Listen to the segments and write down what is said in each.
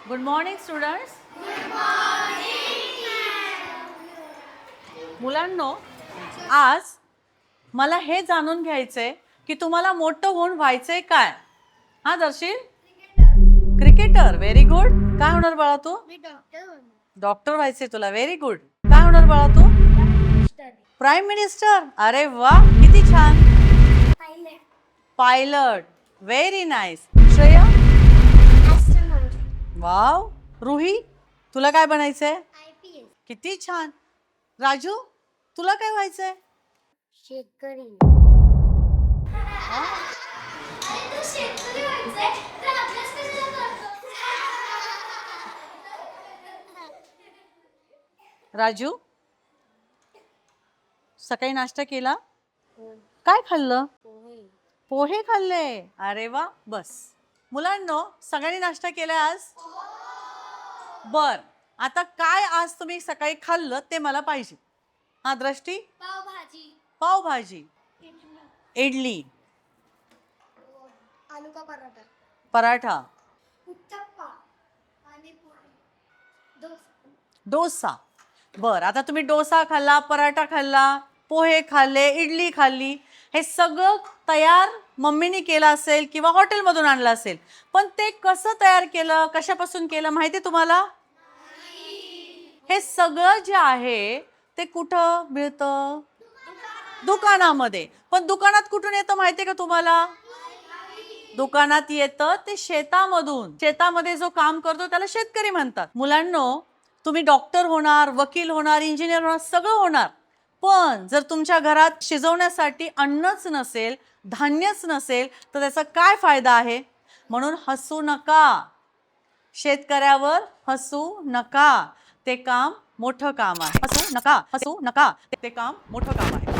Good morning students. मुलांनो, आज मला हे जाणून घ्यायचंय की तुम्हाला मोठं होऊन व्हायचंय काय. हा दर्शील? क्रिकेटर. Very good. काय होणार बाळा तू? मी डॉक्टर होणार. डॉक्टर व्हायचंय तुला. Very good. काय होणार बाळा तू? Prime minister. अरे वा, किती छान. Pilot. Very nice. Shreya? Wow. Ruhi, तुला काय बनायचंय? IPS. किती छान. राजू, तुला काय व्हायचंय? शेतकरी. राजू, सकाळी नाश्ता केला? काय खाल्लं? पोहे खाल्ले. अरे वा. बस मुलांनो, सगळ्यांनी नाश्ता केलाय आज? बर, आता काय आज तुम्ही सकाळी खाल्लं ते मला पाहिजे. हा दृष्टी? पावभाजी. पावभाजी, इडली, आलू का पराठा. पराठा, उत्तप्पा आणि डोसा. डोसा. बर, आता तुम्ही डोसा खाल्ला, पराठा खाल्ला, पोहे खाल्ले, इडली खाल्ली, हे सगळं तयार मम्मीने केलं असेल किंवा हॉटेलमधून आणलं असेल. पण ते कसं तयार केलं, कशापासून केलं माहिती तुम्हाला? हे सगळं जे आहे ते कुठं मिळतं? दुकानामध्ये. पण दुकानात कुठून येतं माहितीये का तुम्हाला? दुकानात येतं ते शेतामधून. शेतामध्ये जो काम करतो त्याला शेतकरी म्हणतात. मुलांनो, तुम्ही डॉक्टर होणार, वकील होणार, इंजिनियर होणार, सगळं होणार. पण जर तुमच्या घरात शिजवण्यासाठी अन्नच नसेल, धान्यच नसेल, तर त्याचा काय फायदा आहे? म्हणून हसू नका. शेतकऱ्यावर हसू नका. ते काम मोठं काम आहे. हसू नका, हसू नका. ते काम मोठं काम आहे.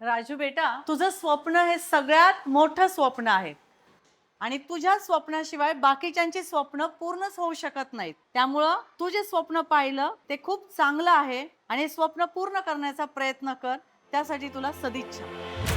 राजू बेटा, तुझं स्वप्न हे सगळ्यात मोठं स्वप्न आहे आणि तुझ्या स्वप्नाशिवाय बाकीच्यांची स्वप्न पूर्णच होऊ शकत नाहीत. त्यामुळं तू जे स्वप्न पाहिलं ते खूप चांगलं आहे आणि स्वप्न पूर्ण करण्याचा प्रयत्न कर. त्यासाठी तुला सदिच्छा.